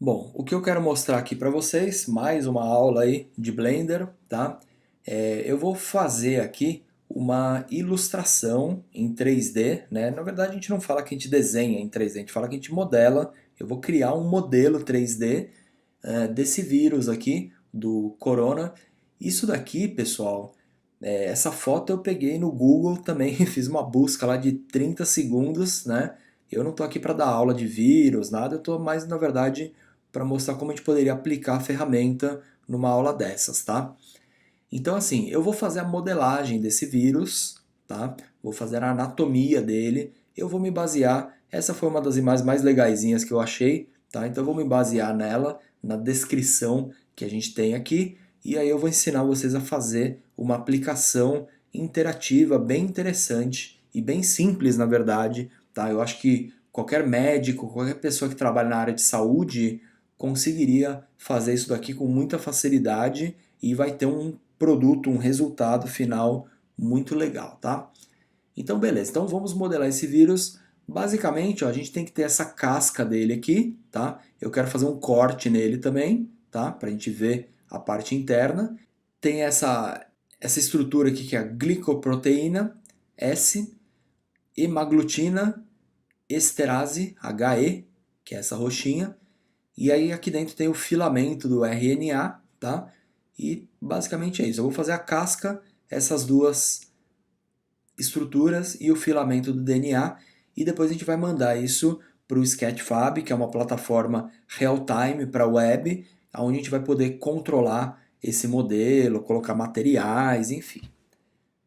Bom, o que eu quero mostrar aqui para vocês, mais uma aula aí de Blender, tá? Eu vou fazer aqui uma ilustração em 3D, né? Na verdade a gente não fala que a gente desenha em 3D, a gente fala que a gente modela. Eu vou criar um modelo 3D desse vírus aqui, do Corona. Isso daqui, pessoal, essa foto eu peguei no Google também, fiz uma busca lá de 30 segundos, né? Eu não estou aqui para dar aula de vírus, nada, eu estou mais, na verdade, para mostrar como a gente poderia aplicar a ferramenta numa aula dessas, tá? Então, assim, eu vou fazer a modelagem desse vírus, tá? Vou fazer a anatomia dele, eu vou me basear, essa foi uma das imagens mais legaisinhas que eu achei, tá? Então eu vou me basear nela, na descrição que a gente tem aqui, e aí eu vou ensinar vocês a fazer uma aplicação interativa bem interessante e bem simples, na verdade, tá? Eu acho que qualquer médico, qualquer pessoa que trabalha na área de saúde conseguiria fazer isso daqui com muita facilidade e vai ter um produto, um resultado final muito legal, tá? Então, beleza. Então, vamos modelar esse vírus. Basicamente, ó, a gente tem que ter essa casca dele aqui, tá? Eu quero fazer um corte nele também, tá? Para a gente ver a parte interna. Tem essa estrutura aqui que é a glicoproteína S, hemaglutina, esterase, HE, que é essa roxinha. E aí aqui dentro tem o filamento do RNA, tá? E basicamente é isso. Eu vou fazer a casca, essas duas estruturas e o filamento do DNA, e depois a gente vai mandar isso para o Sketchfab, que é uma plataforma real-time para web, onde a gente vai poder controlar esse modelo, colocar materiais, enfim.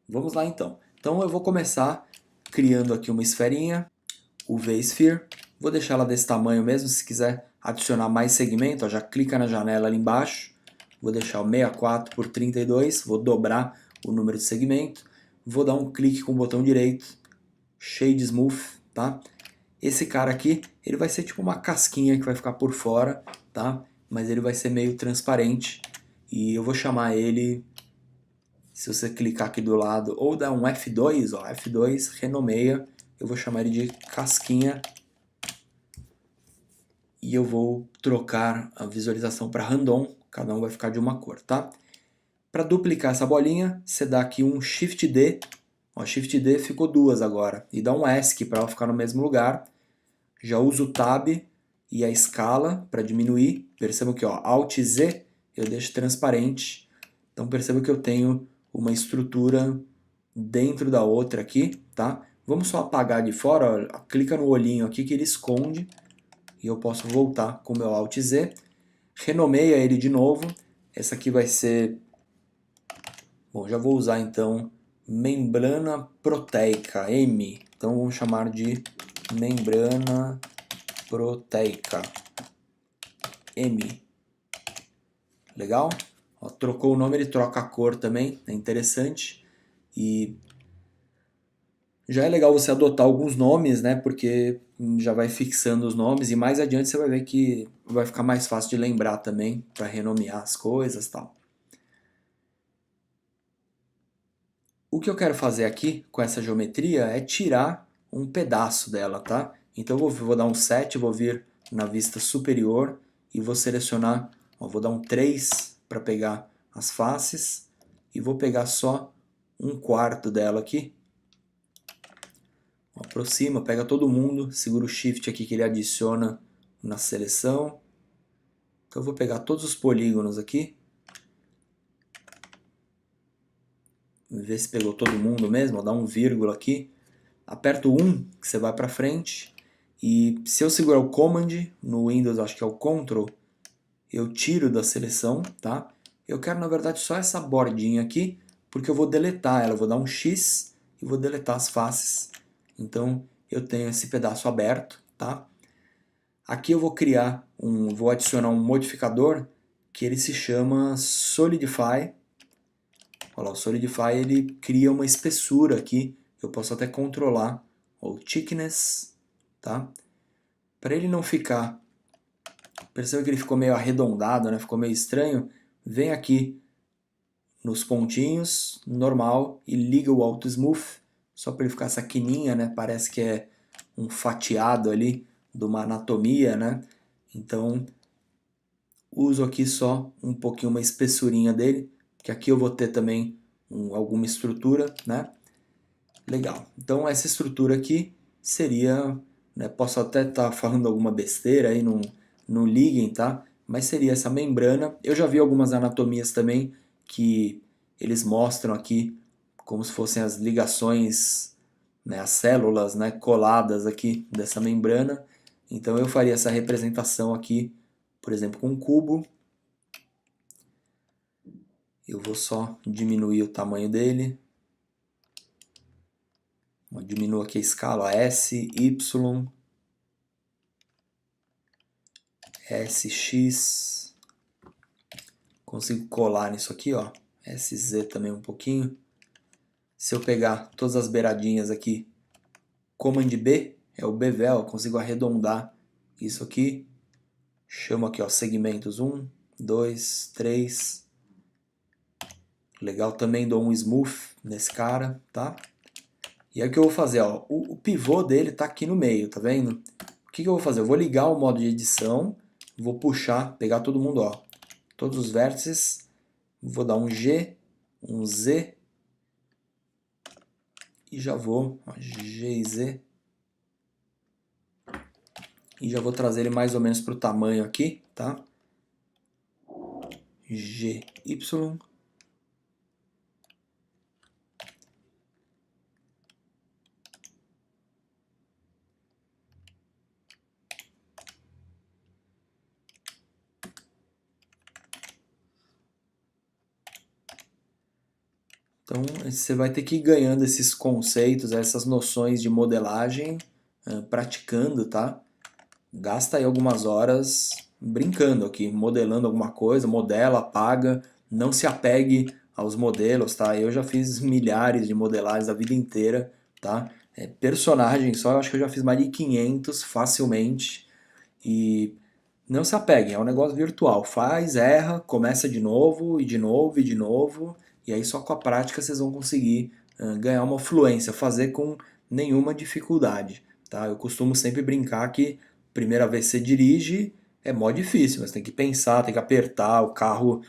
Vamos lá então. Então eu vou começar criando aqui uma esferinha, o V-Sphere. Vou deixar ela desse tamanho mesmo, se quiser adicionar mais segmento, ó, já clica na janela ali embaixo. Vou deixar o 64 por 32, vou dobrar o número de segmento. Vou dar um clique com o botão direito, Shade Smooth, tá? Esse cara aqui, ele vai ser tipo uma casquinha que vai ficar por fora, tá? Mas ele vai ser meio transparente e eu vou chamar ele, se você clicar aqui do lado, ou dar um F2, ó, F2, renomeia, eu vou chamar ele de casquinha e eu vou trocar a visualização para random, cada um vai ficar de uma cor, tá? Para duplicar essa bolinha, você dá aqui um Shift D, ó, Shift D ficou duas agora, e dá um ESC para ela ficar no mesmo lugar. Já uso o Tab e a escala para diminuir, percebam que ó, Alt Z eu deixo transparente, então perceba que eu tenho uma estrutura dentro da outra aqui, tá? Vamos só apagar de fora, ó, clica no olhinho aqui que ele esconde, e eu posso voltar com o meu Alt Z, renomeia ele de novo, essa aqui vai ser, bom, já vou usar então membrana proteica, M, então vamos chamar de membrana proteica, M, legal? Ó, trocou o nome, ele troca a cor também, é interessante, e já é legal você adotar alguns nomes, né? Porque já vai fixando os nomes e mais adiante você vai ver que vai ficar mais fácil de lembrar também para renomear as coisas e tal. O que eu quero fazer aqui com essa geometria é tirar um pedaço dela, tá? Então eu vou dar um 7, vou vir na vista superior e vou selecionar, ó, vou dar um 3 para pegar as faces e vou pegar só um quarto dela aqui. Aproxima, pega todo mundo, segura o Shift aqui que ele adiciona na seleção. Então eu vou pegar todos os polígonos aqui. Ver se pegou todo mundo mesmo, dá um vírgula aqui. Aperto 1, que você vai para frente. E se eu segurar o Command, no Windows acho que é o Ctrl, eu tiro da seleção, tá? Eu quero na verdade só essa bordinha aqui, porque eu vou deletar ela. Eu vou dar um X e vou deletar as faces. Então eu tenho esse pedaço aberto, tá? Aqui eu vou adicionar um modificador que ele se chama Solidify. Olha lá, o Solidify ele cria uma espessura aqui. Eu posso até controlar o thickness, tá? Para ele não ficar, perceba que ele ficou meio arredondado, né? Ficou meio estranho. Vem aqui nos pontinhos, normal, e liga o Auto Smooth, só para ele ficar essa quininha, né? Parece que é um fatiado ali de uma anatomia, né? Então Uso aqui só um pouquinho, uma espessurinha dele, que aqui eu vou ter também alguma estrutura, né? Legal. Então essa estrutura aqui seria, né, posso até estar falando alguma besteira aí, não liguem, tá? Mas seria essa membrana. Eu já vi algumas anatomias também que eles mostram aqui como se fossem as ligações, né, as células, né, coladas aqui dessa membrana. Então eu faria essa representação aqui, por exemplo, com um cubo. Eu vou só diminuir o tamanho dele. Diminuo aqui a escala, ó, S, Y, SX. Consigo colar nisso aqui, ó. SZ também um pouquinho. Se eu pegar todas as beiradinhas aqui, Command B, é o bevel, eu consigo arredondar isso aqui. Chamo aqui, ó, segmentos 1, 2, 3. Legal, também dou um smooth nesse cara, tá? E aí o que eu vou fazer, ó, o pivô dele tá aqui no meio, tá vendo? O que eu vou fazer? Eu vou ligar o modo de edição, vou puxar, pegar todo mundo, ó, todos os vértices, vou dar um G, um Z, e já vou, ó, G e Z, e já vou trazer ele mais ou menos para o tamanho aqui, tá? G, Y. Então você vai ter que ir ganhando esses conceitos, essas noções de modelagem, praticando, tá? Gasta aí algumas horas brincando aqui, modelando alguma coisa, modela, apaga, não se apegue aos modelos, tá? Eu já fiz milhares de modelagens a vida inteira, tá? Personagem só, eu acho que eu já fiz mais de 500 facilmente e não se apeguem, é um negócio virtual. Faz, erra, começa de novo e de novo e de novo, e aí só com a prática vocês vão conseguir ganhar uma fluência, fazer com nenhuma dificuldade, tá? Eu costumo sempre brincar que primeira vez que você dirige é mó difícil, mas tem que pensar, tem que apertar, o carro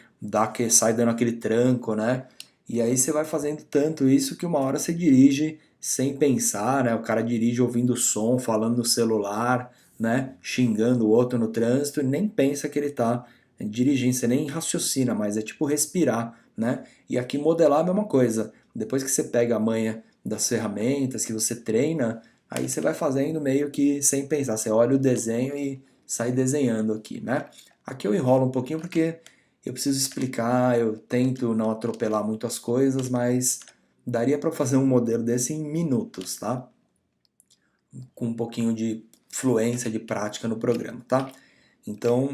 sai dando aquele tranco, né? E aí você vai fazendo tanto isso que uma hora você dirige sem pensar, né? O cara dirige ouvindo som, falando no celular, né? Xingando o outro no trânsito e nem pensa que ele está dirigindo, você nem raciocina, mas é tipo respirar, né? E aqui modelar é a mesma coisa. Depois que você pega a manha das ferramentas, que você treina, aí você vai fazendo meio que sem pensar. Você olha o desenho e sai desenhando aqui, né? Aqui eu enrolo um pouquinho porque eu preciso explicar, eu tento não atropelar muito as coisas, mas daria para fazer um modelo desse em minutos, tá? Com um pouquinho de fluência, de prática no programa, tá? Então,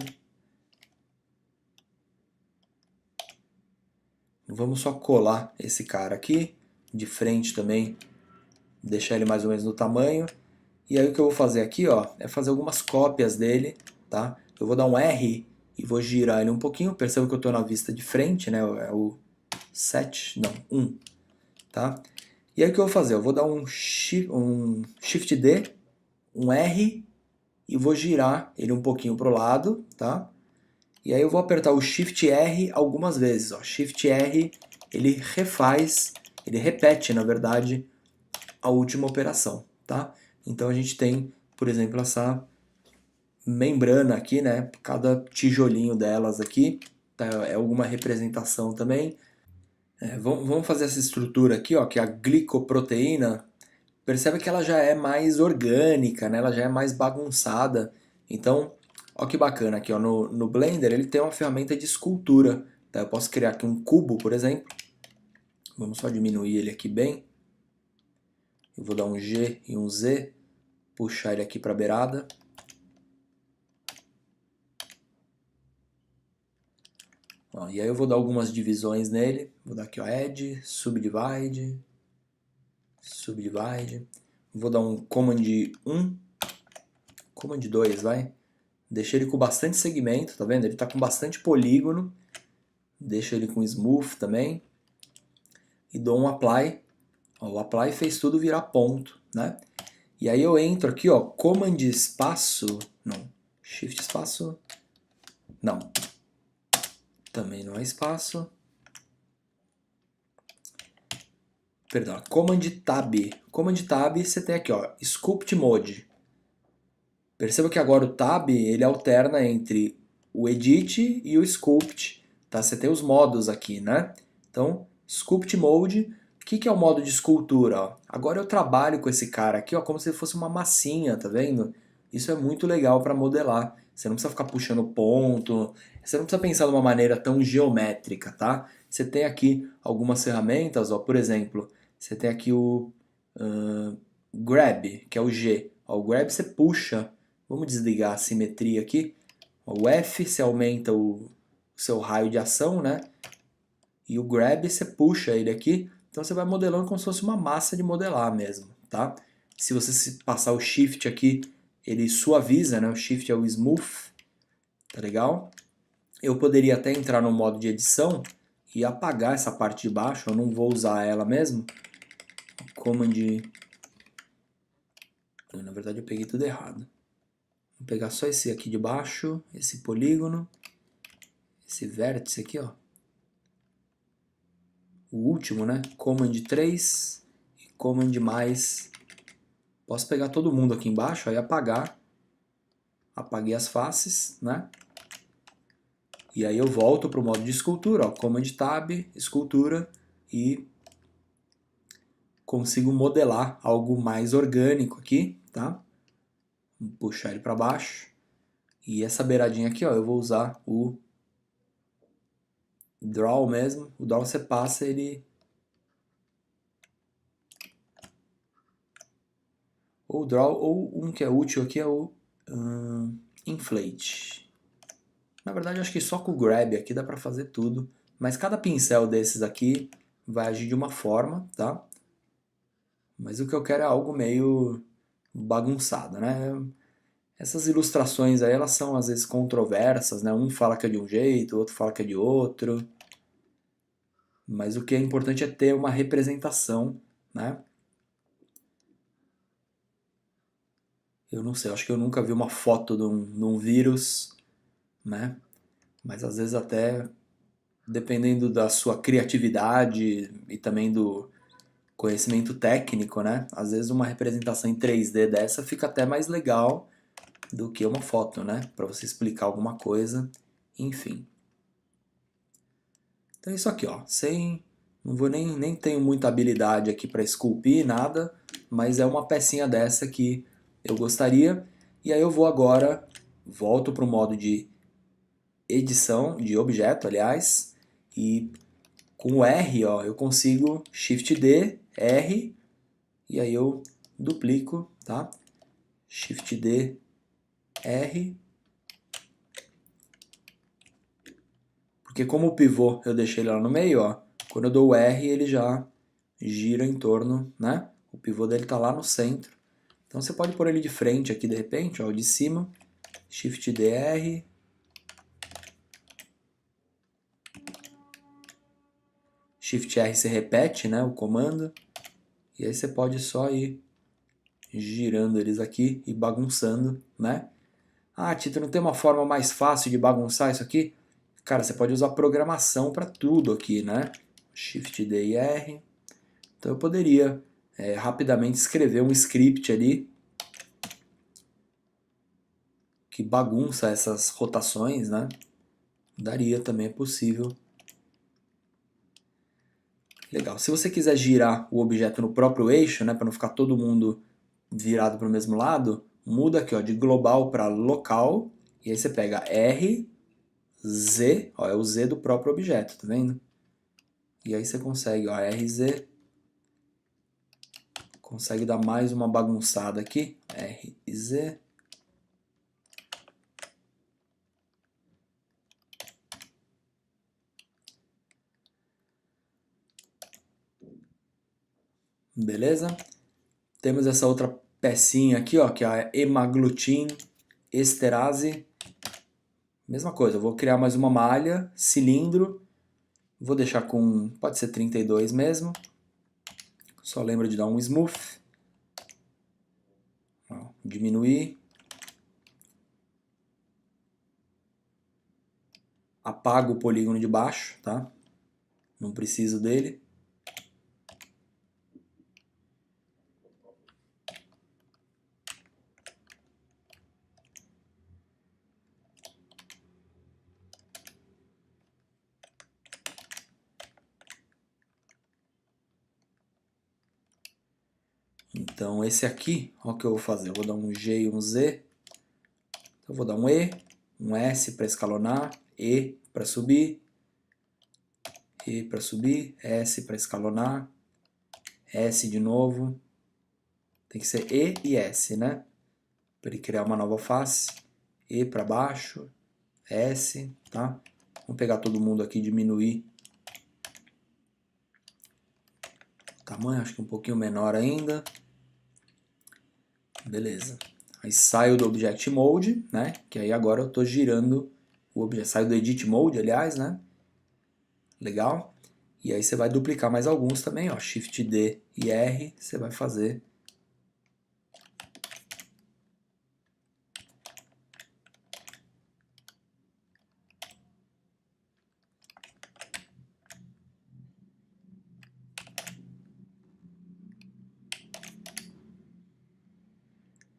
vamos só colar esse cara aqui, de frente também, deixar ele mais ou menos no tamanho. E aí o que eu vou fazer aqui, ó, é fazer algumas cópias dele, tá? Eu vou dar um R e vou girar ele um pouquinho. Perceba que eu estou na vista de frente, né? É o 7, não, 1, tá? E aí o que eu vou fazer? Eu vou dar um Shift D, um R e vou girar ele um pouquinho pro lado, tá? E aí eu vou apertar o Shift R algumas vezes, ó. Shift R, ele refaz, ele repete, na verdade, a última operação, tá? Então a gente tem, por exemplo, essa membrana aqui, né? Cada tijolinho delas aqui, tá? É alguma representação também. Vamos fazer essa estrutura aqui, ó, que é a glicoproteína. Percebe que ela já é mais orgânica, né? Ela já é mais bagunçada. Então, ó que bacana aqui, ó, no Blender ele tem uma ferramenta de escultura. Tá? Eu posso criar aqui um cubo, por exemplo. Vamos só diminuir ele aqui bem. Eu vou dar um G e um Z, puxar ele aqui para a beirada. Ó, e aí eu vou dar algumas divisões nele. Vou dar aqui, ó, Add, Subdivide, Subdivide. Vou dar um Command 1, Command 2, vai. Deixei ele com bastante segmento, tá vendo? Ele tá com bastante polígono. Deixo ele com Smooth também. E dou um Apply. Ó, o Apply fez tudo virar ponto, né? E aí eu entro aqui, ó, Command espaço, não, Shift espaço, não, também não há espaço. Perdão, Command Tab. Command Tab você tem aqui, ó, Sculpt Mode. Perceba que agora o Tab ele alterna entre o Edit e o Sculpt. Tá? Você tem os modos aqui, né? Então, Sculpt Mode. O que é o modo de escultura? Ó? Agora eu trabalho com esse cara aqui, ó, como se fosse uma massinha, tá vendo? Isso é muito legal para modelar. Você não precisa ficar puxando ponto, você não precisa pensar de uma maneira tão geométrica, tá? Você tem aqui algumas ferramentas, ó, por exemplo, você tem aqui o Grab, que é o G. Ó, o Grab você puxa, vamos desligar a simetria aqui. Ó, o F você aumenta o seu raio de ação, né? E o Grab você puxa ele aqui, então você vai modelando como se fosse uma massa de modelar mesmo, tá? Se você passar o Shift aqui, ele suaviza, né? O Shift é o Smooth, tá legal? Eu poderia até entrar no modo de edição e apagar essa parte de baixo, eu não vou usar ela mesmo. Command... Na verdade eu peguei tudo errado. Vou pegar só esse aqui de baixo, esse polígono, esse vértice aqui, ó. O último, né? Command 3 e Command mais. Posso pegar todo mundo aqui embaixo, aí apagar. Apaguei as faces, né? E aí eu volto para o modo de escultura, ó, Command Tab, escultura, e consigo modelar algo mais orgânico aqui, tá? Vou puxar ele para baixo. E essa beiradinha aqui, ó, eu vou usar o Draw mesmo. O Draw você passa, ele... Ou o Draw, ou um que é útil aqui é o Inflate. Na verdade, acho que só com o Grab aqui dá para fazer tudo. Mas cada pincel desses aqui vai agir de uma forma, tá? Mas o que eu quero é algo meio bagunçado, né? Essas ilustrações aí, elas são às vezes controversas, né? Um fala que é de um jeito, o outro fala que é de outro. Mas o que é importante é ter uma representação, né? Eu não sei, acho que eu nunca vi uma foto de um vírus, né? Mas às vezes até, dependendo da sua criatividade e também do conhecimento técnico, né? Às vezes uma representação em 3D dessa fica até mais legal do que uma foto, né? Para você explicar alguma coisa, enfim. Então é isso aqui, ó. Não vou nem tenho muita habilidade aqui para esculpir nada, mas é uma pecinha dessa que eu gostaria. E aí eu vou agora, volto para o modo de edição de objeto, aliás, e com o R, ó, eu consigo Shift D, R, e aí eu duplico, tá? Shift D, R. Porque como o pivô eu deixei ele lá no meio, ó, quando eu dou o R ele já gira em torno, né? O pivô dele tá lá no centro. Então você pode pôr ele de frente aqui de repente, ó, de cima, Shift DR. Shift R você repete, né, o comando. E aí você pode só ir girando eles aqui e bagunçando, né? Ah, Tito, não tem uma forma mais fácil de bagunçar isso aqui? Cara, você pode usar programação para tudo aqui, né? Shift D e R. Então eu poderia rapidamente escrever um script ali que bagunça essas rotações, né? Daria também, é possível. Legal. Se você quiser girar o objeto no próprio eixo, né, para não ficar todo mundo virado para o mesmo lado, muda aqui, ó, de global para local, e aí você pega R, Z, ó, é o Z do próprio objeto, tá vendo? E aí você consegue, ó, RZ, consegue dar mais uma bagunçada aqui, R e Z. Beleza? Temos essa outra pecinha aqui, ó, que é a hemaglutin esterase. Mesma coisa, eu vou criar mais uma malha, cilindro, vou deixar com, pode ser 32 mesmo, só lembra de dar um smooth, ó, diminuir, apago o polígono de baixo, tá? Não preciso dele. Então esse aqui, olha o que eu vou fazer. Eu vou dar um G e um Z. Eu vou dar um E, um S para escalonar, E para subir, E para subir, S para escalonar, S de novo. Tem que ser E e S, né? Para ele criar uma nova face. E para baixo, S, tá? Vamos pegar todo mundo aqui e diminuir o tamanho, acho que um pouquinho menor ainda. Beleza. Aí saio do Object Mode, né? Que aí agora eu estou girando o objeto. Saio do Edit Mode, aliás, né? Legal. E aí você vai duplicar mais alguns também, ó. Shift D e R, você vai fazer.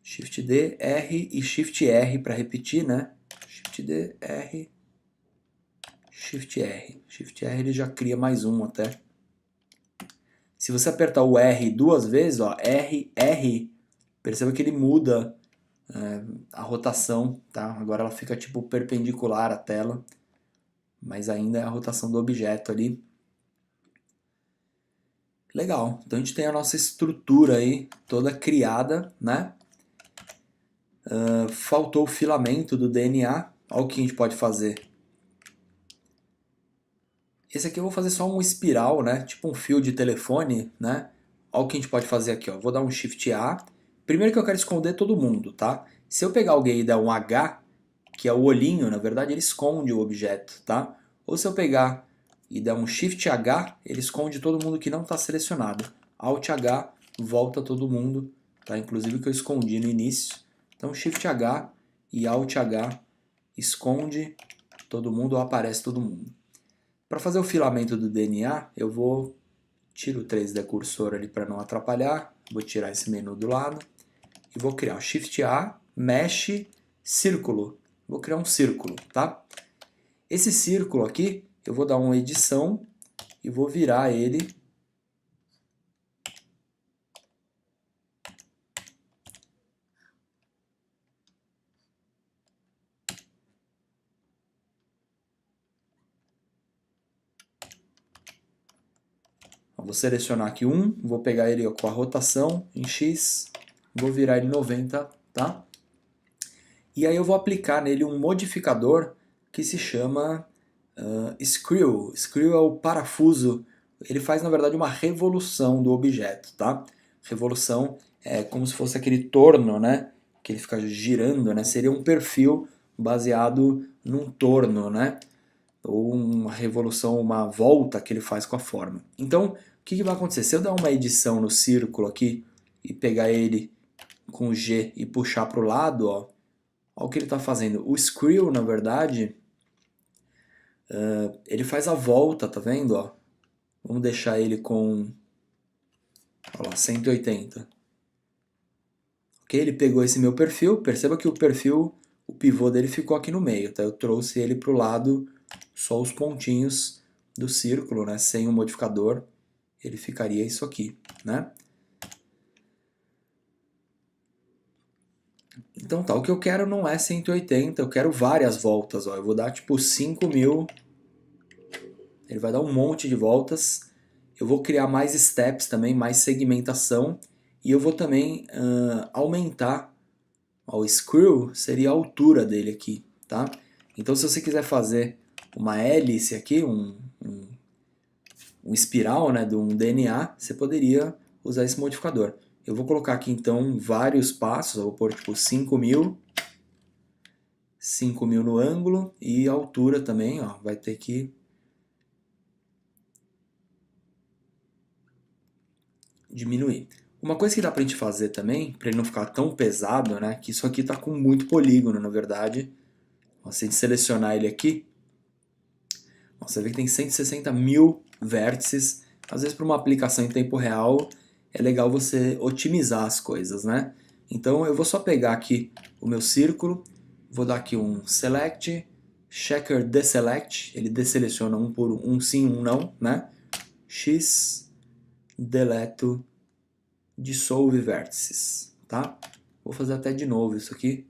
Shift D, R e Shift R para repetir, né? Shift D, R, Shift R. Shift R ele já cria mais um até. Se você apertar o R duas vezes, ó, R, R, perceba que ele muda a rotação, tá? Agora ela fica tipo perpendicular à tela, mas ainda é a rotação do objeto ali. Legal, então a gente tem a nossa estrutura aí toda criada, né? Faltou o filamento do DNA, olha o que a gente pode fazer. Esse aqui eu vou fazer só um espiral, né? Tipo um fio de telefone, né? Olha o que a gente pode fazer aqui, ó. Vou dar um Shift A. Primeiro que eu quero esconder todo mundo, tá? Se eu pegar alguém e der um H, que é o olhinho, na verdade ele esconde o objeto, tá? Ou se eu pegar e der um Shift H, ele esconde todo mundo que não está selecionado. Alt H, volta todo mundo, tá? Inclusive que eu escondi no início. Então Shift H e Alt H esconde todo mundo ou aparece todo mundo. Para fazer o filamento do DNA, eu vou tirar o 3D cursor ali para não atrapalhar, vou tirar esse menu do lado e vou criar o Shift A, Mesh, Círculo. Vou criar um círculo, tá? Esse círculo aqui, eu vou dar uma edição e vou virar ele vou selecionar aqui um, vou pegar ele com a rotação em X, vou virar ele 90, tá? E aí eu vou aplicar nele um modificador que se chama Screw. Screw é o parafuso, ele faz na verdade uma revolução do objeto, tá? Revolução é como se fosse aquele torno, né? Que ele fica girando, né? Seria um perfil baseado num torno, né? Ou uma revolução, uma volta que ele faz com a forma. Então, o que vai acontecer? Se eu der uma edição no círculo aqui e pegar ele com G e puxar para o lado, ó, olha o que ele está fazendo. O Screw, na verdade, ele faz a volta, tá vendo? Ó? Vamos deixar ele com, olha lá, 180. Ok, ele pegou esse meu perfil, perceba que o perfil, o pivô dele ficou aqui no meio, tá? Eu trouxe ele para o lado, só os pontinhos do círculo, né? Sem o modificador, ele ficaria isso aqui, né? Então tá, o que eu quero não é 180, eu quero várias voltas, ó. Eu vou dar tipo 5.000, ele vai dar um monte de voltas. Eu vou criar mais steps também, mais segmentação, e eu vou também aumentar, ó, o screw seria a altura dele aqui, tá? Então se você quiser fazer uma hélice aqui, um espiral, né, de um DNA, você poderia usar esse modificador. Eu vou colocar aqui então vários passos, eu vou pôr tipo 5.000 no ângulo e a altura também, ó, vai ter que diminuir. Uma coisa que dá pra gente fazer também, para ele não ficar tão pesado, né, que isso aqui tá com muito polígono, na verdade. Ó, se a gente selecionar ele aqui, Você vê que tem 160 mil vértices. Às vezes para uma aplicação em tempo real é legal você otimizar as coisas, né? Então eu vou só pegar aqui o meu círculo, vou dar aqui um select, checker deselect, ele deseleciona um por um sim, um não, né? X, deleto, dissolve vértices, tá? Vou fazer até de novo isso aqui.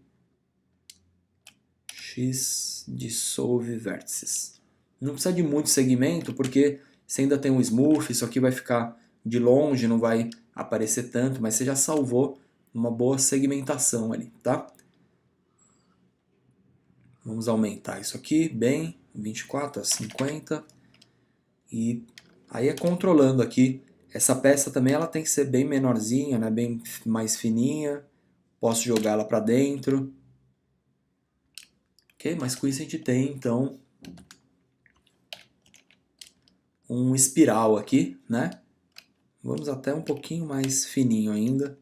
X, dissolve vértices. Não precisa de muito segmento, porque você ainda tem um smooth, isso aqui vai ficar de longe, não vai aparecer tanto, mas você já salvou uma boa segmentação ali, tá? Vamos aumentar isso aqui, bem, 24 a 50. E aí é controlando aqui. Essa peça também ela tem que ser bem menorzinha, né? Bem mais fininha. Posso jogar ela para dentro. Ok, mas com isso a gente tem então um espiral aqui, né? Vamos até um pouquinho mais fininho ainda.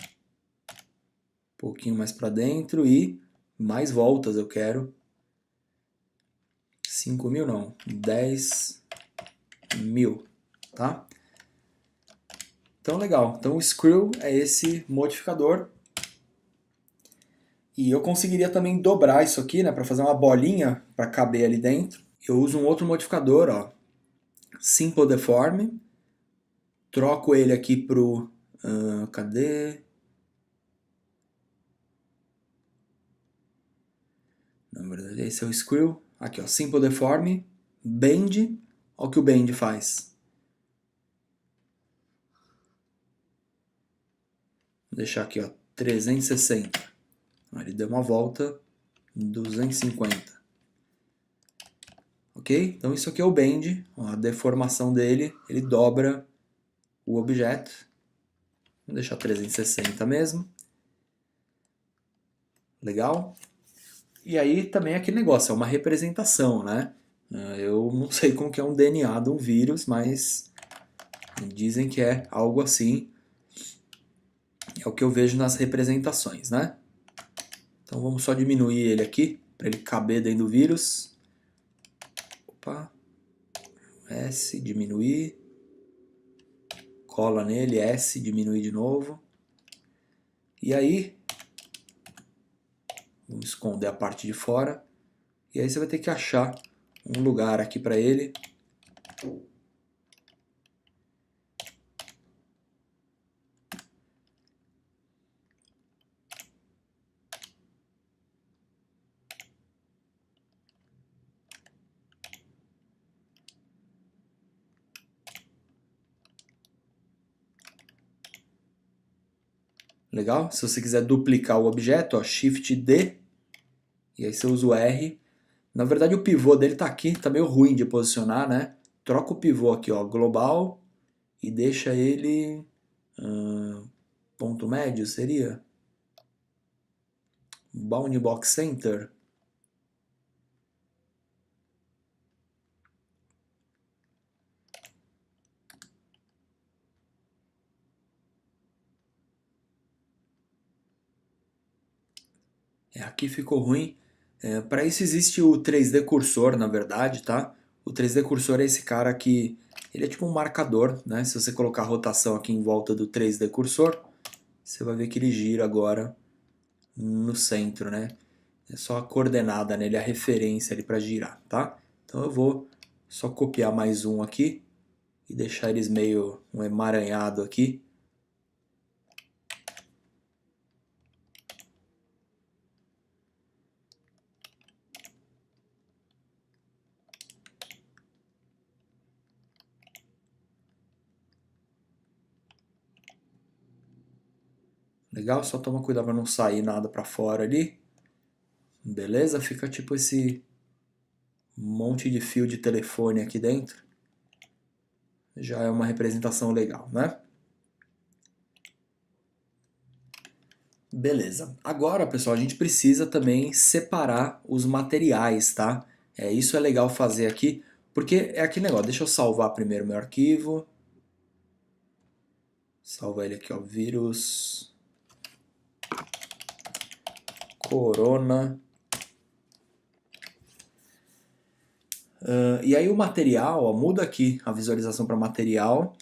Um pouquinho mais para dentro e mais voltas eu quero. 5.000 não, 10.000, tá? Então legal, então o screw é esse modificador. E eu conseguiria também dobrar isso aqui, né, para fazer uma bolinha para caber ali dentro. Eu uso um outro modificador, ó, Simple Deform. Troco ele aqui pro... cadê? Na verdade, esse é o Screw. Aqui, ó, Simple Deform, Bend. Olha o que o Bend faz. Vou deixar aqui, ó, 360. Ele deu uma volta 250. Ok? Então isso aqui é o Bend. Ó, a deformação dele, ele dobra o objeto. Vou deixar 360 mesmo. Legal? E aí também é aquele negócio, é uma representação, né? Eu não sei como que é um DNA de um vírus, mas dizem que é algo assim. É o que eu vejo nas representações, né? Então vamos só diminuir ele aqui, para ele caber dentro do vírus. Opa. S, diminuir. Cola nele, S, diminuir de novo. E aí, vamos esconder a parte de fora. E aí você vai ter que achar um lugar aqui para ele. Legal? Se você quiser duplicar o objeto, ó, Shift D, e aí você usa o R. Na verdade o pivô dele tá aqui, tá meio ruim de posicionar, né? Troca o pivô aqui, ó, global, e deixa ele ponto médio, seria? Bound Box Center. Aqui ficou ruim. Para isso existe o 3D Cursor, na verdade, tá? O 3D Cursor é esse cara que... Ele é tipo um marcador, né? Se você colocar a rotação aqui em volta do 3D Cursor, você vai ver que ele gira agora no centro, né? É só a coordenada nele, a referência ali para girar, tá? Então eu vou só copiar mais um aqui e deixar eles meio um emaranhado aqui. Legal? Só toma cuidado para não sair nada para fora ali. Beleza? Fica tipo esse monte de fio de telefone aqui dentro. Já é uma representação legal, né? Beleza. Agora, pessoal, a gente precisa também separar os materiais, tá? Isso é legal fazer aqui, porque é aquele negócio. Deixa eu salvar primeiro meu arquivo. Salva ele aqui, ó. Vírus Corona E aí o material, ó, muda aqui a visualização para material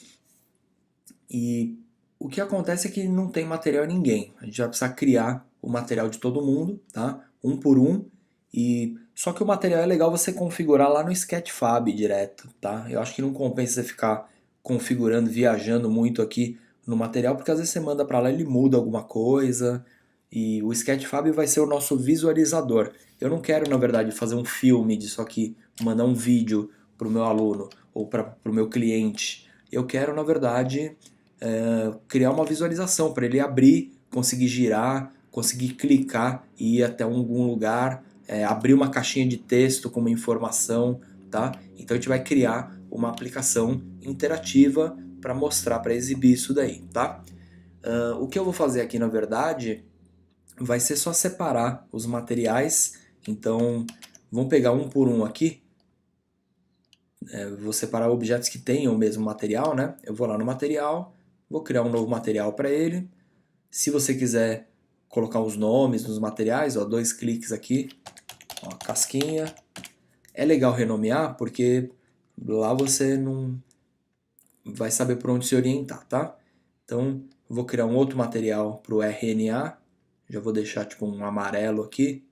e o que acontece é que não tem material em ninguém. A gente vai precisar criar o material de todo mundo, tá? Um por um. E só que o material é legal você configurar lá no Sketchfab direto, tá? Eu acho que não compensa você ficar configurando, viajando muito aqui no material, porque às vezes você manda para lá e ele muda alguma coisa. E o Sketchfab vai ser o nosso visualizador. Eu não quero, na verdade, fazer um filme disso aqui, mandar um vídeo para o meu aluno ou para o meu cliente. Eu quero, na verdade, criar uma visualização para ele abrir, conseguir girar, conseguir clicar e ir até algum lugar, abrir uma caixinha de texto com uma informação, tá? Então a gente vai criar uma aplicação interativa para mostrar, para exibir isso daí, tá? O que eu vou fazer aqui, na verdade, vai ser só separar os materiais. Então, vamos pegar um por um aqui. Vou separar objetos que tenham o mesmo material, né? Eu vou lá no material, vou criar um novo material para ele. Se você quiser colocar os nomes nos materiais, ó, 2 cliques aqui, ó, casquinha. É legal renomear porque lá você não vai saber por onde se orientar, tá? Então, eu vou criar um outro material para o RNA. Já vou deixar tipo um amarelo aqui.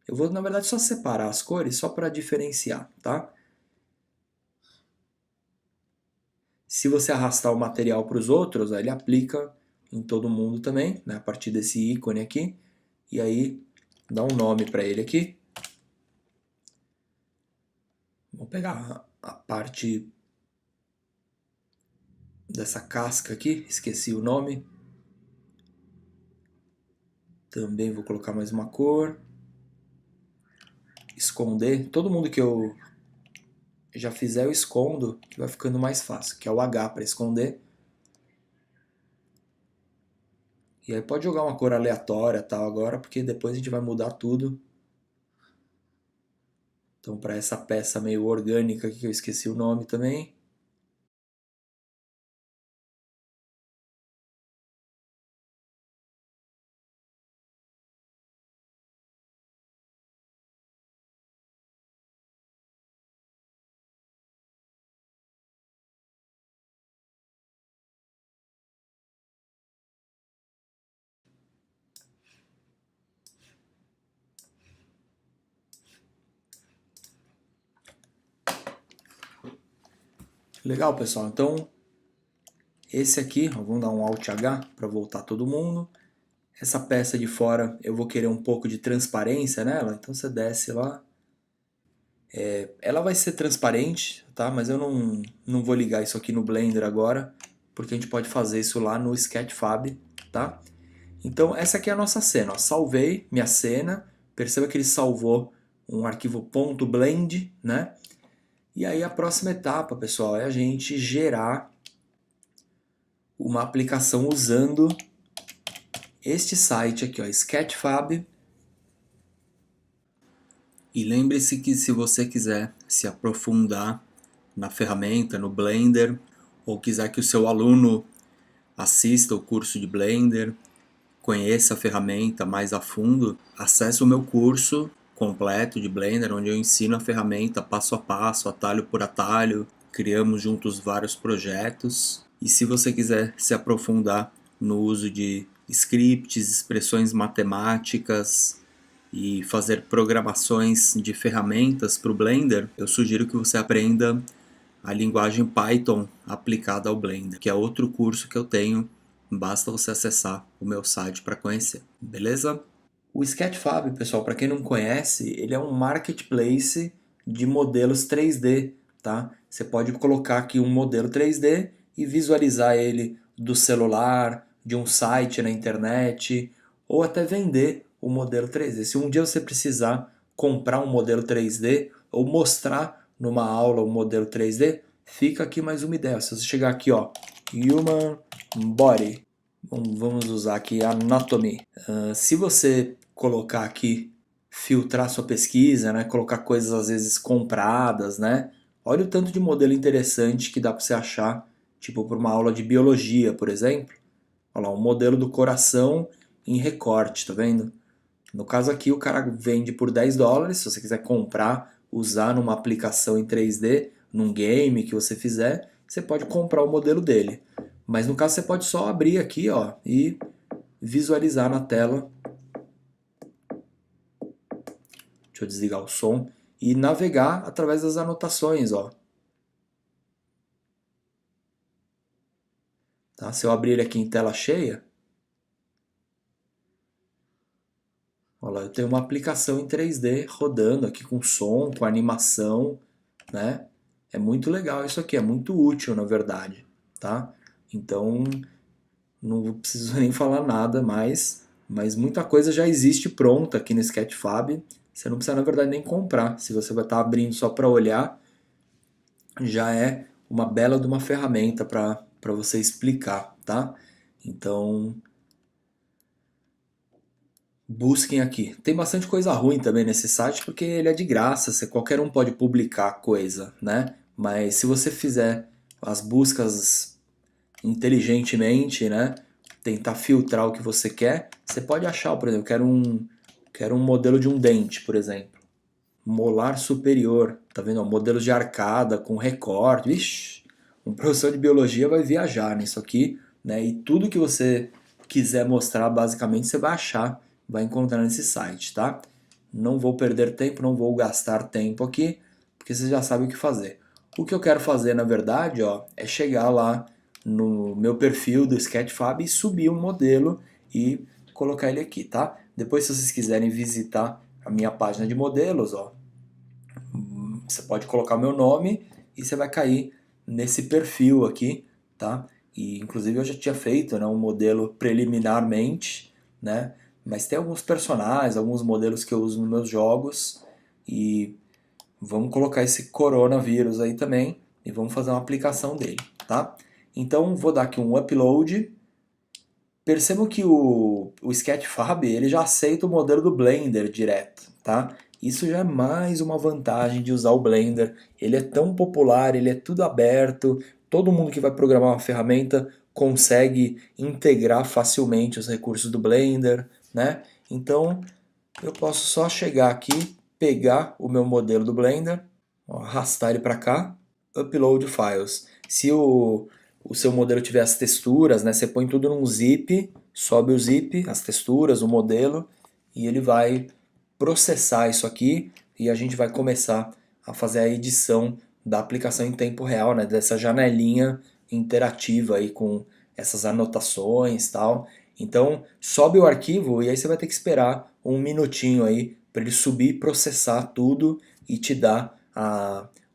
Eu vou, na verdade, só separar as cores, só para diferenciar, tá? Se você arrastar o material para os outros, aí ele aplica em todo mundo também, né? A partir desse ícone aqui. E aí, dá um nome para ele aqui. Vou pegar a parte dessa casca aqui, esqueci o nome. Também vou colocar mais uma cor. Esconder. Todo mundo que eu já fizer eu escondo, que vai ficando mais fácil, que é o H para esconder. E aí pode jogar uma cor aleatória tal agora, porque depois a gente vai mudar tudo. Então para essa peça meio orgânica aqui que eu esqueci o nome também. Legal, pessoal. Então esse aqui, ó, vamos dar um Alt H para voltar todo mundo. Essa peça de fora eu vou querer um pouco de transparência nela, então você desce lá. Ela vai ser transparente, tá? Mas eu não vou ligar isso aqui no Blender agora, porque a gente pode fazer isso lá no Sketchfab, tá? Então essa aqui é a nossa cena, ó. Salvei minha cena, perceba que ele salvou um arquivo .blend, né? E aí a próxima etapa, pessoal, é a gente gerar uma aplicação usando este site aqui, ó, Sketchfab. E lembre-se que se você quiser se aprofundar na ferramenta, no Blender, ou quiser que o seu aluno assista o curso de Blender, conheça a ferramenta mais a fundo, acesse o meu curso completo de Blender, onde eu ensino a ferramenta passo a passo, atalho por atalho, criamos juntos vários projetos. E se você quiser se aprofundar no uso de scripts, expressões matemáticas e fazer programações de ferramentas para o Blender, eu sugiro que você aprenda a linguagem Python aplicada ao Blender, que é outro curso que eu tenho. Basta você acessar o meu site para conhecer, beleza? O Sketchfab, pessoal, para quem não conhece, ele é um marketplace de modelos 3D, tá? Você pode colocar aqui um modelo 3D e visualizar ele do celular, de um site na internet, ou até vender o modelo 3D. Se um dia você precisar comprar um modelo 3D ou mostrar numa aula um modelo 3D, fica aqui mais uma ideia. Se você chegar aqui, ó, Human Body, vamos usar aqui Anatomy. Se você colocar aqui, filtrar sua pesquisa, né? Colocar coisas às vezes compradas, né? Olha o tanto de modelo interessante que dá para você achar, tipo para uma aula de biologia, por exemplo. Olha lá, um modelo do coração em recorte, tá vendo? No caso aqui o cara vende por 10 dólares, se você quiser comprar usar numa aplicação em 3D, num game que você fizer, você pode comprar o modelo dele. Mas no caso você pode só abrir aqui, ó, e visualizar na tela. Deixa eu desligar o som. E navegar através das anotações, ó. Tá? Se eu abrir ele aqui em tela cheia, olha lá, eu tenho uma aplicação em 3D rodando aqui com som, com animação, né? É muito legal isso aqui, é muito útil na verdade, tá? Então não preciso nem falar nada mais, mas muita coisa já existe pronta aqui no Sketchfab. Você não precisa na verdade nem comprar. Se você vai estar abrindo só para olhar, já é uma bela de uma ferramenta para você explicar, tá? Então busquem aqui. Tem bastante coisa ruim também nesse site porque ele é de graça, qualquer um pode publicar coisa, né? Mas se você fizer as buscas inteligentemente, né? Tentar filtrar o que você quer, você pode achar, por exemplo, quero um modelo de um dente, por exemplo. Molar superior, tá vendo? Modelos de arcada com recorte. Vixe, um professor de biologia vai viajar nisso aqui, né? E tudo que você quiser mostrar, basicamente, você vai achar, vai encontrar nesse site, tá? Não vou perder tempo, não vou gastar tempo aqui, porque você já sabe o que fazer. O que eu quero fazer, na verdade, ó, é chegar lá no meu perfil do Sketchfab e subir um modelo e colocar ele aqui, tá? Depois, se vocês quiserem visitar a minha página de modelos, ó, você pode colocar o meu nome e você vai cair nesse perfil aqui, tá? E inclusive eu já tinha feito, né, um modelo preliminarmente, né? Mas tem alguns personagens, alguns modelos que eu uso nos meus jogos e vamos colocar esse coronavírus aí também e vamos fazer uma aplicação dele, tá? Então vou dar aqui um upload. Percebam que o Sketchfab ele já aceita o modelo do Blender direto, tá? Isso já é mais uma vantagem de usar o Blender. Ele é tão popular, ele é tudo aberto, todo mundo que vai programar uma ferramenta consegue integrar facilmente os recursos do Blender, né? Então eu posso só chegar aqui, pegar o meu modelo do Blender, ó, arrastar ele para cá, upload files. Se o seu modelo tiver as texturas, né, você põe tudo num zip, sobe o zip, as texturas, o modelo, e ele vai processar isso aqui e a gente vai começar a fazer a edição da aplicação em tempo real, né, dessa janelinha interativa aí com essas anotações e tal. Então sobe o arquivo e aí você vai ter que esperar um minutinho aí para ele subir, processar tudo e te dar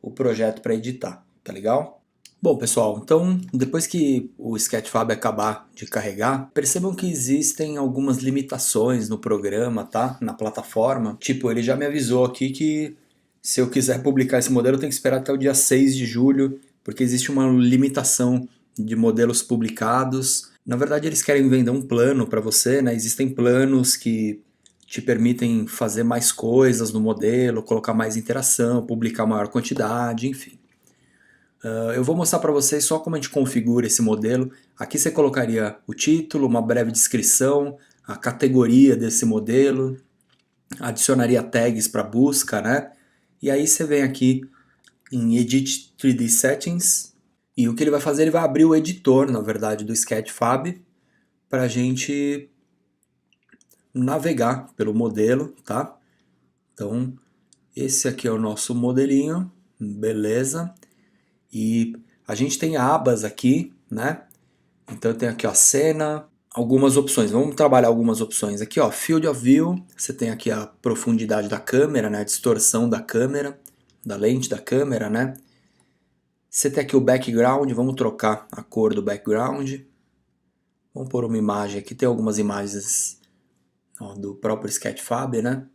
o projeto para editar, tá legal? Bom, pessoal, então depois que o Sketchfab acabar de carregar, percebam que existem algumas limitações no programa, tá? Na plataforma. Tipo, ele já me avisou aqui que se eu quiser publicar esse modelo, eu tenho que esperar até o dia 6 de julho, porque existe uma limitação de modelos publicados. Na verdade, eles querem vender um plano para você, né? Existem planos que te permitem fazer mais coisas no modelo, colocar mais interação, publicar maior quantidade, enfim. Eu vou mostrar para vocês só como a gente configura esse modelo. Aqui você colocaria o título, uma breve descrição, a categoria desse modelo, adicionaria tags para busca, né? E aí você vem aqui em Edit 3D Settings e o que ele vai fazer, ele vai abrir o editor, na verdade, do Sketchfab para a gente navegar pelo modelo, tá? Então, esse aqui é o nosso modelinho, beleza? E a gente tem abas aqui, né? Então tem aqui ó, cena, algumas opções. Vamos trabalhar algumas opções aqui, ó. Field of View, você tem aqui a profundidade da câmera, né? A distorção da câmera, da lente da câmera, né? Você tem aqui o background, vamos trocar a cor do background. Vamos pôr uma imagem aqui, tem algumas imagens ó, do próprio Sketchfab, né?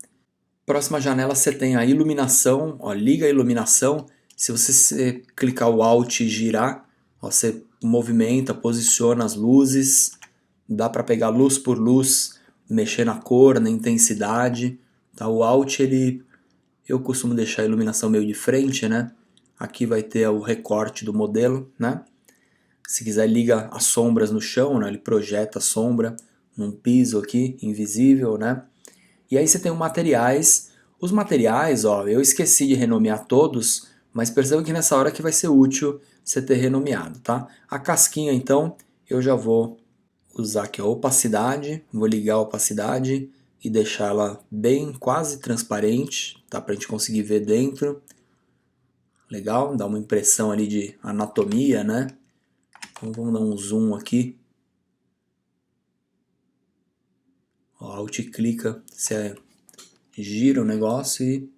Próxima janela você tem a iluminação, ó, liga a iluminação. Se você clicar o Alt e girar, ó, você movimenta, posiciona as luzes, dá para pegar luz por luz, mexer na cor, na intensidade. Tá? O Alt, eu costumo deixar a iluminação meio de frente, né? Aqui vai ter o recorte do modelo, né? Se quiser liga as sombras no chão, né? Ele projeta a sombra num piso aqui, invisível, né? E aí você tem os materiais. Os materiais, ó, eu esqueci de renomear todos, mas perceba que nessa hora que vai ser útil você ter renomeado, tá? A casquinha, então, eu já vou usar aqui a opacidade, vou ligar a opacidade e deixar ela bem quase transparente, tá? Pra gente conseguir ver dentro. Legal, dá uma impressão ali de anatomia, né? Então vamos dar um zoom aqui. Ó, Alt clica, você gira o negócio e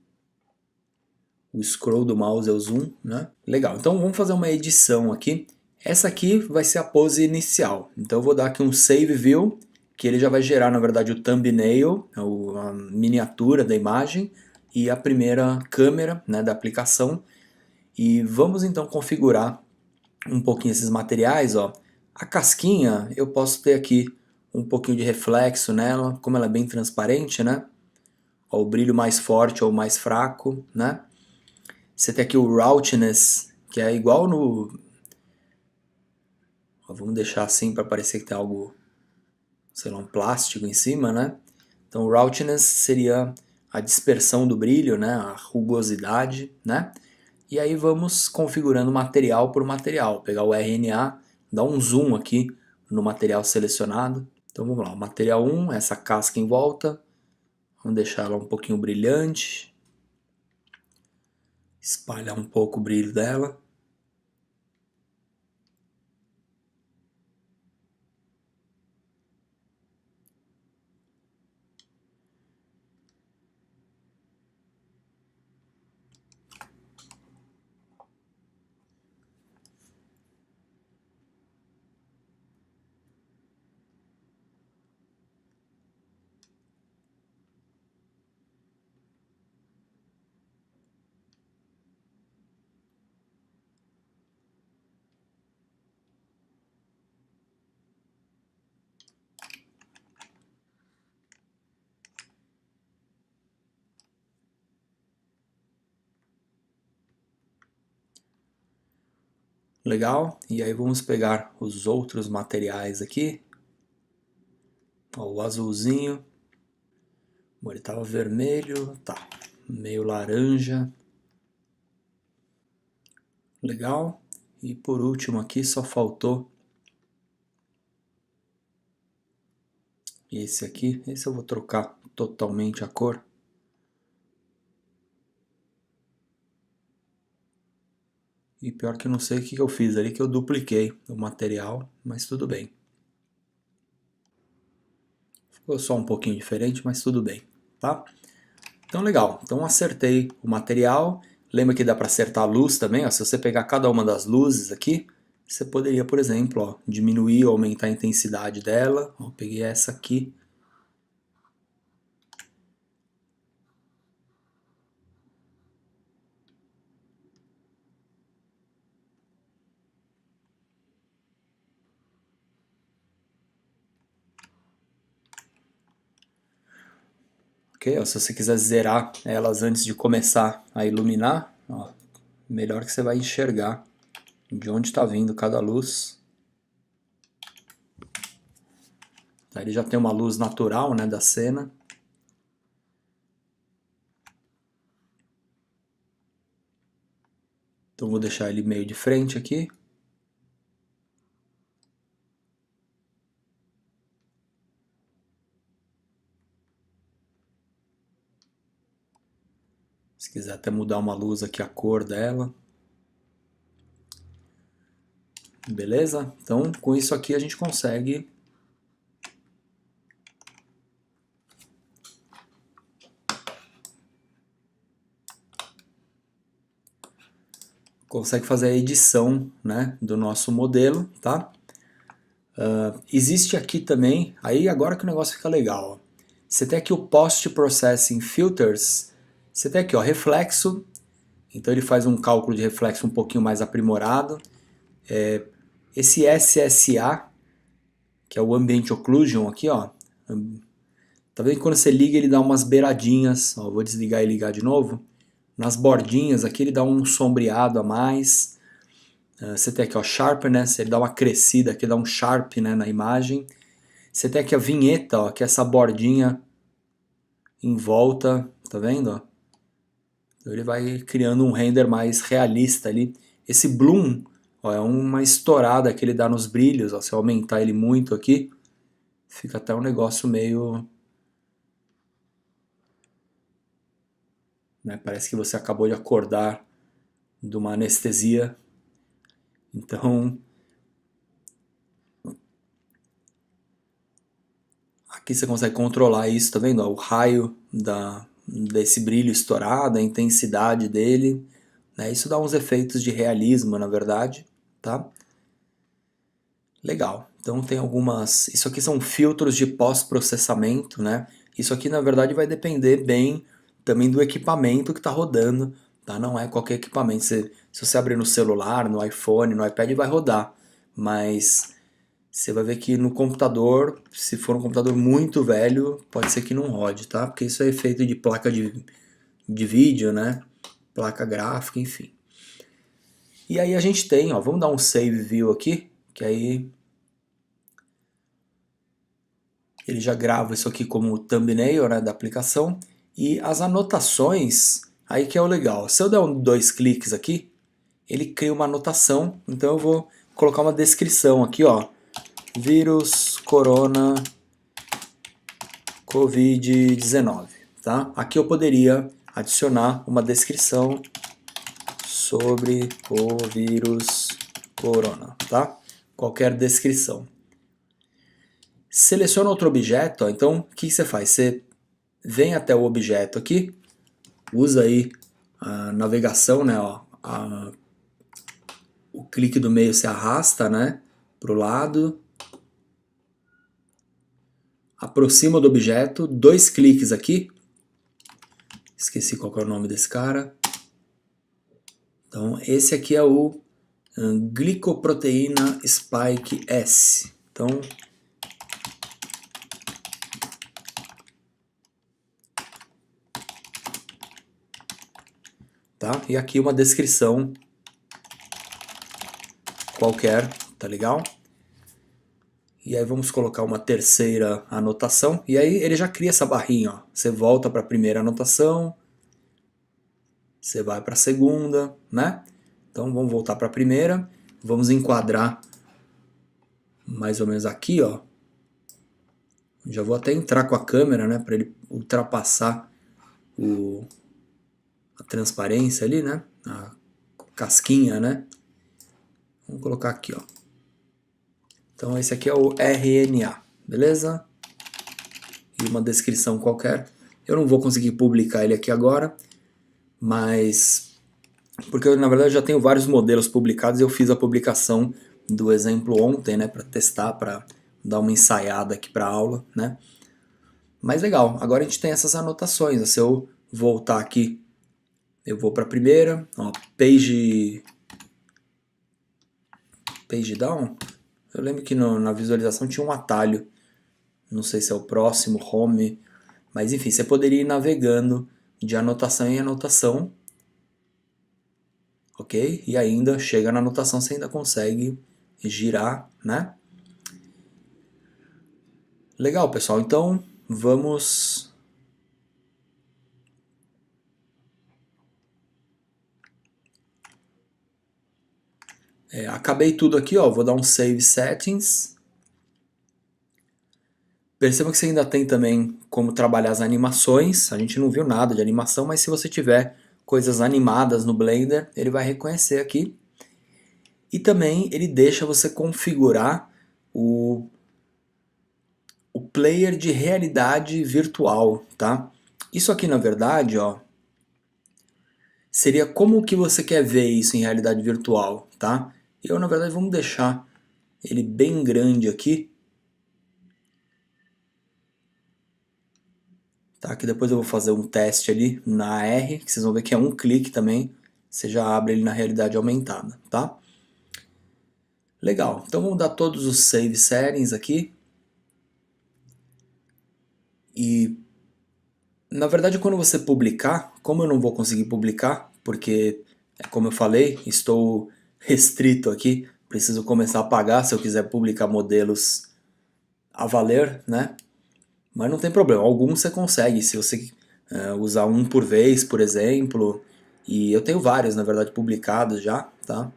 o scroll do mouse é o zoom, né? Legal, então vamos fazer uma edição aqui. Essa aqui vai ser a pose inicial. Então eu vou dar aqui um Save View, que ele já vai gerar, na verdade, o thumbnail, a miniatura da imagem, e a primeira câmera, né, da aplicação. E vamos então configurar um pouquinho esses materiais, ó. A casquinha, eu posso ter aqui um pouquinho de reflexo nela, como ela é bem transparente, né? Ó, o brilho mais forte ou mais fraco, né? Você tem aqui o routiness, que é igual no... Ó, vamos deixar assim para parecer que tem algo, sei lá, um plástico em cima, né? Então o routiness seria a dispersão do brilho, né? A rugosidade, né? E aí vamos configurando material por material. Pegar o RNA, dar um zoom aqui no material selecionado. Então vamos lá, o material 1, essa casca em volta. Vamos deixar ela um pouquinho brilhante. Espalhar um pouco o brilho dela. Legal, e aí vamos pegar os outros materiais aqui. Ó, o azulzinho. Bom, ele estava vermelho, tá, meio laranja. Legal, e por último aqui só faltou esse aqui. Esse eu vou trocar totalmente a cor. E pior que eu não sei o que eu fiz ali, que eu dupliquei o material, mas tudo bem. Ficou só um pouquinho diferente, mas tudo bem, tá? Então legal, então acertei o material. Lembra que dá para acertar a luz também, ó. Se você pegar cada uma das luzes aqui, você poderia, por exemplo, ó, diminuir ou aumentar a intensidade dela. Ó, peguei essa aqui. Ok, ó, se você quiser zerar elas antes de começar a iluminar, ó, melhor que você vai enxergar de onde está vindo cada luz. Tá, ele já tem uma luz natural, né, da cena. Então vou deixar ele meio de frente aqui. Se quiser até mudar uma luz aqui, a cor dela. Beleza? Então com isso aqui a gente consegue fazer a edição, né, do nosso modelo, tá? Existe aqui também, aí agora que o negócio fica legal, ó. Você tem aqui o Post Processing Filters, você tem aqui, ó, reflexo, então ele faz um cálculo de reflexo um pouquinho mais aprimorado. Esse SSA, que é o Ambient Occlusion aqui, ó, tá vendo que quando você liga ele dá umas beiradinhas, ó, vou desligar e ligar de novo, nas bordinhas aqui ele dá um sombreado a mais. Você tem aqui, ó, Sharpness, ele dá uma crescida aqui, dá um sharp, né, na imagem. Você tem aqui a vinheta, ó, que é essa bordinha em volta, tá vendo? Ó? Então ele vai criando um render mais realista ali. Esse bloom, ó, é uma estourada que ele dá nos brilhos, ó, se eu aumentar ele muito aqui, fica até um negócio meio... né, parece que você acabou de acordar de uma anestesia. Então, aqui você consegue controlar isso, tá vendo? O raio desse brilho estourado, a intensidade dele, né? Isso dá uns efeitos de realismo, na verdade, tá? Legal. Então tem algumas... Isso aqui são filtros de pós-processamento, né? Isso aqui, na verdade, vai depender bem também do equipamento que está rodando, tá? Não é qualquer equipamento. Se você abrir no celular, no iPhone, no iPad, vai rodar. Mas você vai ver que no computador, se for um computador muito velho, pode ser que não rode, tá? Porque isso é efeito de placa de vídeo, né? Placa gráfica, enfim. E aí a gente tem, ó, vamos dar um save view aqui, que aí ele já grava isso aqui como thumbnail, né, da aplicação. E as anotações, aí que é o legal. Se eu der dois cliques aqui, ele cria uma anotação. Então eu vou colocar uma descrição aqui, ó. Vírus Corona Covid-19, tá? Aqui eu poderia adicionar uma descrição sobre o vírus corona, tá? Qualquer descrição. Seleciona outro objeto, ó, então o que você faz? Você vem até o objeto aqui, usa aí a navegação, né, ó, o clique do meio se arrasta, né, para o lado, aproxima do objeto, dois cliques aqui, esqueci qual é o nome desse cara, então esse aqui é o glicoproteína spike S, então tá? E aqui uma descrição qualquer, tá legal? E aí vamos colocar uma terceira anotação, e aí ele já cria essa barrinha, ó. Você volta para a primeira anotação, você vai para a segunda, né? Então vamos voltar para a primeira, vamos enquadrar mais ou menos aqui, ó. Já vou até entrar com a câmera, né, para ele ultrapassar a transparência ali, né? A casquinha, né? Vamos colocar aqui, ó. Então esse aqui é o RNA, beleza? E uma descrição qualquer. Eu não vou conseguir publicar ele aqui agora, mas porque eu, na verdade, já tenho vários modelos publicados e eu fiz a publicação do exemplo ontem, né, para testar, para dar uma ensaiada aqui para a aula, né? Mas legal, agora a gente tem essas anotações. Se eu voltar aqui, eu vou para a primeira, ó, page down. Eu lembro que na visualização tinha um atalho, não sei se é o próximo, home, mas enfim, você poderia ir navegando de anotação em anotação, ok? E ainda chega na anotação, você ainda consegue girar, né? Legal, pessoal, então vamos... acabei tudo aqui, ó, vou dar um Save Settings. Perceba que você ainda tem também como trabalhar as animações. A gente não viu nada de animação, mas se você tiver coisas animadas no Blender, ele vai reconhecer aqui. E também ele deixa você configurar o player de realidade virtual, tá? Isso aqui, na verdade, ó, seria como que você quer ver isso em realidade virtual, tá? Eu, na verdade, vamos deixar ele bem grande aqui, tá? Que depois eu vou fazer um teste ali na AR, que vocês vão ver que é um clique também, você já abre ele na realidade aumentada, tá? Legal, então vamos dar todos os save settings aqui. E na verdade, quando você publicar, como eu não vou conseguir publicar, porque, como eu falei, estou restrito aqui, preciso começar a pagar se eu quiser publicar modelos a valer, né? Mas não tem problema, alguns você consegue, se você usar um por vez, por exemplo, e eu tenho vários, na verdade, publicados já, tá?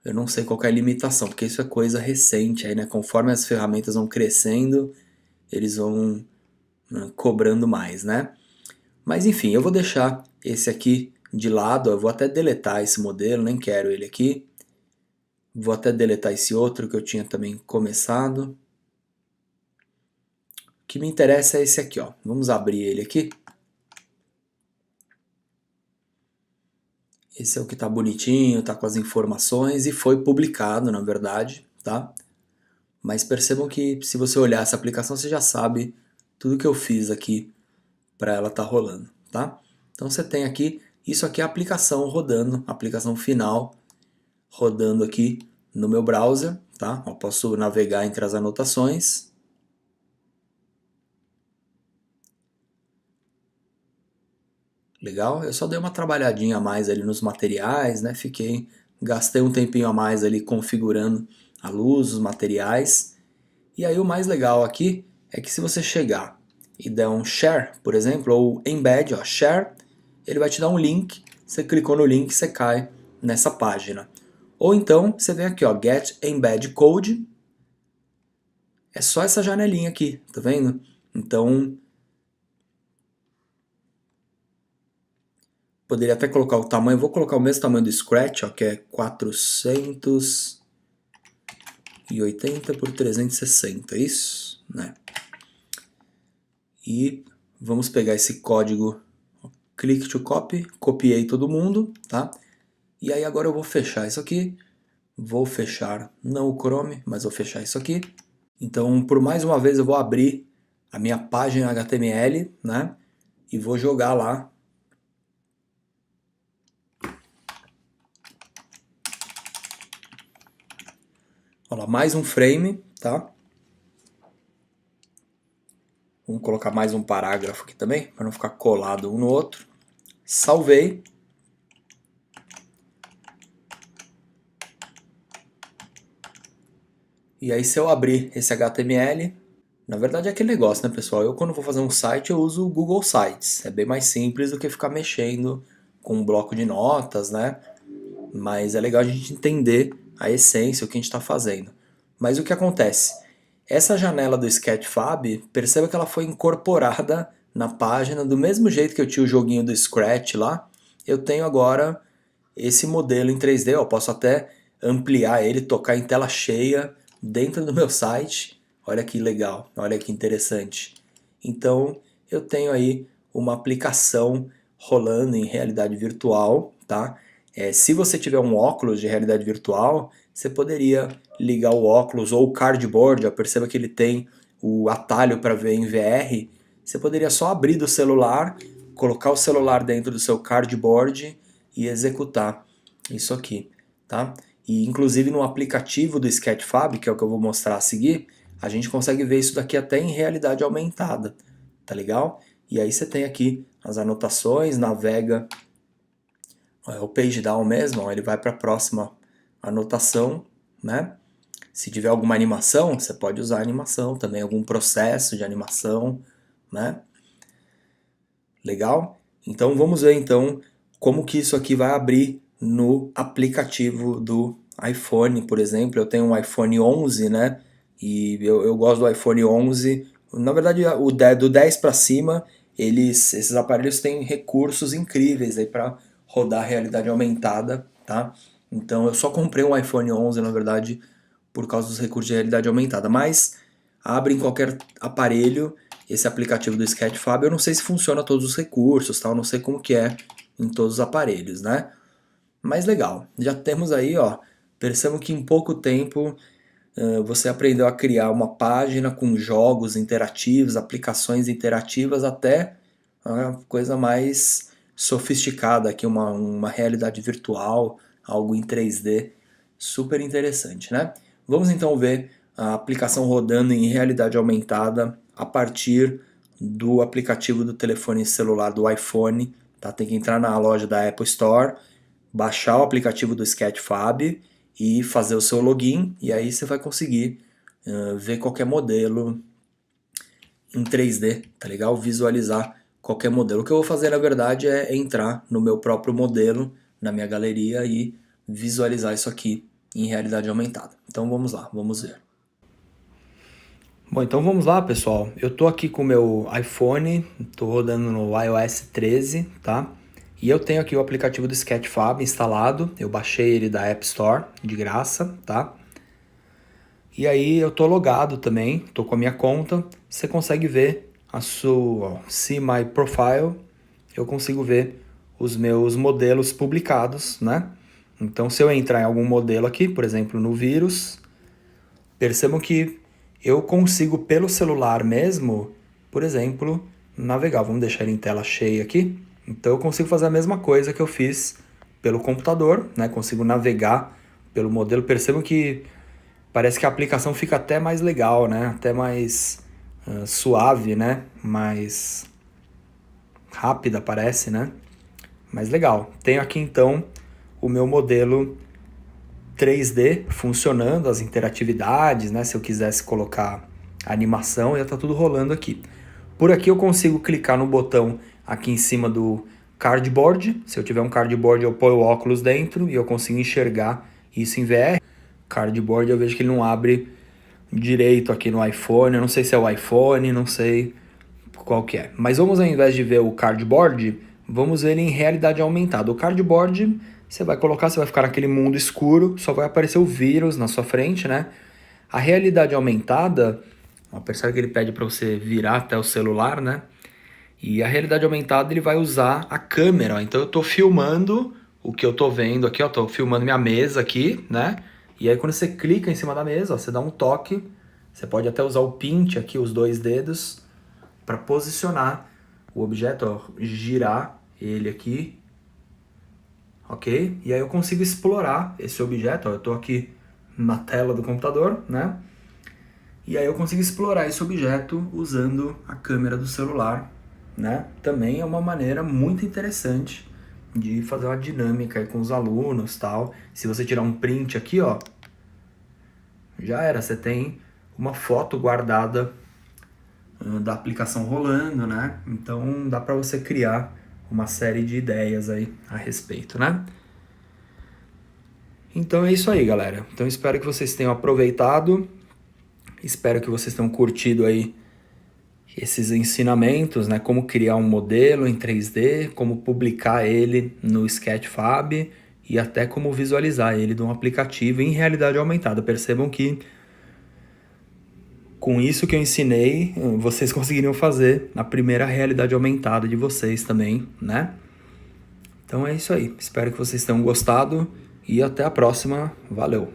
Eu não sei qual que é a limitação, porque isso é coisa recente aí, né? Conforme as ferramentas vão crescendo, eles vão cobrando mais, né? Mas enfim, eu vou deixar esse aqui de lado, eu vou até deletar esse modelo, nem quero ele aqui. Vou até deletar esse outro que eu tinha também começado. O que me interessa é esse aqui, ó. Vamos abrir ele aqui. Esse é o que tá bonitinho, tá com as informações e foi publicado, na verdade, tá? Mas percebam que se você olhar essa aplicação, você já sabe tudo que eu fiz aqui para ela estar rolando, tá? Então você tem aqui, isso aqui é a aplicação rodando, a aplicação final rodando aqui no meu browser, tá? Eu posso navegar entre as anotações. Legal, eu só dei uma trabalhadinha a mais ali nos materiais, né? Gastei um tempinho a mais ali configurando a luz, os materiais. E aí o mais legal aqui é que se você chegar e der um share, por exemplo, ou embed, ó, share, ele vai te dar um link, você clicou no link, você cai nessa página. Ou então você vem aqui, ó, get embed code, é só essa janelinha aqui, tá vendo? Então poderia até colocar o tamanho, vou colocar o mesmo tamanho do Scratch, ó, que é 480 por 360, isso? Né? E vamos pegar esse código click to copy, copiei todo mundo, tá? E aí agora eu vou fechar isso aqui, vou fechar não o Chrome, mas vou fechar isso aqui. Então, por mais uma vez eu vou abrir a minha página HTML, né? E vou jogar lá. Olha lá, mais um frame, tá? Vamos colocar mais um parágrafo aqui também, para não ficar colado um no outro. Salvei. E aí se eu abrir esse HTML, na verdade é aquele negócio, né, pessoal? Eu quando vou fazer um site eu uso o Google Sites. É bem mais simples do que ficar mexendo com um bloco de notas, né? Mas é legal a gente entender a essência, o que a gente está fazendo. Mas o que acontece? Essa janela do Sketchfab, perceba que ela foi incorporada na página, do mesmo jeito que eu tinha o joguinho do Scratch lá, eu tenho agora esse modelo em 3D, eu posso até ampliar ele, tocar em tela cheia dentro do meu site. Olha que legal, olha que interessante. Então eu tenho aí uma aplicação rolando em realidade virtual, tá? Se você tiver um óculos de realidade virtual, você poderia ligar o óculos ou o cardboard, ó, perceba que ele tem o atalho para ver em VR. Você poderia só abrir do celular, colocar o celular dentro do seu cardboard e executar isso aqui, tá? E inclusive no aplicativo do Sketchfab, que é o que eu vou mostrar a seguir, a gente consegue ver isso daqui até em realidade aumentada, tá legal? E aí você tem aqui as anotações, navega, é o page down mesmo, ó, ele vai para a próxima anotação, né? Se tiver alguma animação, você pode usar animação também, algum processo de animação, né? Legal? Então vamos ver então como que isso aqui vai abrir no aplicativo do iPhone, por exemplo. Eu tenho um iPhone 11, né? E eu gosto do iPhone 11. Na verdade, do 10 para cima, esses aparelhos têm recursos incríveis aí para rodar realidade aumentada, tá? Então eu só comprei um iPhone 11, na verdade, por causa dos recursos de realidade aumentada. Mas abre em qualquer aparelho esse aplicativo do Sketchfab. Eu não sei se funciona todos os recursos, tal, não sei como que é em todos os aparelhos, né? Mas legal, já temos aí, ó, percebam que em pouco tempo você aprendeu a criar uma página com jogos interativos, aplicações interativas, até a coisa mais sofisticada aqui, uma realidade virtual, algo em 3D, super interessante, né? Vamos então ver a aplicação rodando em realidade aumentada a partir do aplicativo do telefone celular do iPhone, tá? Tem que entrar na loja da Apple Store, baixar o aplicativo do Sketchfab e fazer o seu login, e aí você vai conseguir ver qualquer modelo em 3D, tá legal? Visualizar qualquer modelo. O que eu vou fazer, na verdade, é entrar no meu próprio modelo, na minha galeria e visualizar isso aqui em realidade aumentada. Então vamos lá, vamos ver. Bom, então vamos lá, pessoal. Eu tô aqui com o meu iPhone, tô rodando no iOS 13, tá? E eu tenho aqui o aplicativo do Sketchfab instalado. Eu baixei ele da App Store de graça, tá? E aí eu tô logado também, tô com a minha conta. Você consegue ver a sua See My Profile. Eu consigo ver os meus modelos publicados, né? Então, se eu entrar em algum modelo aqui, por exemplo, no vírus, percebam que eu consigo pelo celular mesmo, por exemplo, navegar. Vamos deixar ele em tela cheia aqui. Então eu consigo fazer a mesma coisa que eu fiz pelo computador, né? Consigo navegar pelo modelo. Percebam que parece que a aplicação fica até mais legal, né? Até mais suave, né? Mais rápida parece, né? Mas legal. Tenho aqui então o meu modelo 3D funcionando, as interatividades, né? Se eu quisesse colocar animação, ia estar tudo rolando aqui. Por aqui eu consigo clicar no botão aqui em cima do cardboard. Se eu tiver um cardboard, eu ponho o óculos dentro e eu consigo enxergar isso em VR. Cardboard eu vejo que ele não abre direito aqui no iPhone. Eu não sei se é o iPhone, não sei qual que é. Mas vamos, ao invés de ver o cardboard, vamos ver ele em realidade aumentada. O cardboard você vai colocar, você vai ficar naquele mundo escuro, só vai aparecer o vírus na sua frente, né? A realidade aumentada, ó, percebe que ele pede para você virar até o celular, né? E a realidade aumentada ele vai usar a câmera, ó. Então eu tô filmando o que eu tô vendo aqui, ó, tô filmando minha mesa aqui, né? E aí quando você clica em cima da mesa, ó, você dá um toque, você pode até usar o pinch aqui, os dois dedos, para posicionar o objeto, ó, girar ele aqui, ok? E aí eu consigo explorar esse objeto, ó, eu estou aqui na tela do computador, né? E aí eu consigo explorar esse objeto usando a câmera do celular, né? Também é uma maneira muito interessante de fazer uma dinâmica aí com os alunos, tal. Se você tirar um print aqui, ó, já era, você tem uma foto guardada da aplicação rolando, né? Então dá para você criar uma série de ideias aí a respeito, né? Então é isso aí, galera. Então espero que vocês tenham aproveitado, espero que vocês tenham curtido aí esses ensinamentos, né? Como criar um modelo em 3D, como publicar ele no Sketchfab e até como visualizar ele de um aplicativo em realidade aumentada. Percebam que com isso que eu ensinei, vocês conseguiriam fazer na primeira realidade aumentada de vocês também, né? Então é isso aí. Espero que vocês tenham gostado e até a próxima. Valeu!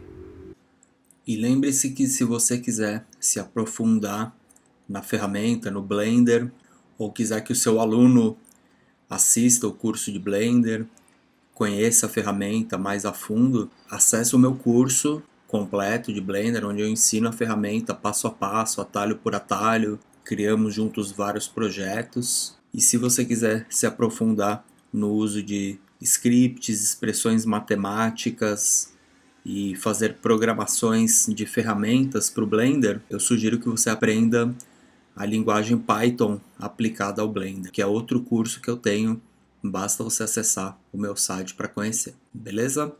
E lembre-se que se você quiser se aprofundar na ferramenta, no Blender, ou quiser que o seu aluno assista o curso de Blender, conheça a ferramenta mais a fundo, acesse o meu curso completo de Blender, onde eu ensino a ferramenta passo a passo, atalho por atalho, criamos juntos vários projetos. E se você quiser se aprofundar no uso de scripts, expressões matemáticas e fazer programações de ferramentas para o Blender, eu sugiro que você aprenda a linguagem Python aplicada ao Blender, que é outro curso que eu tenho. Basta você acessar o meu site para conhecer, beleza?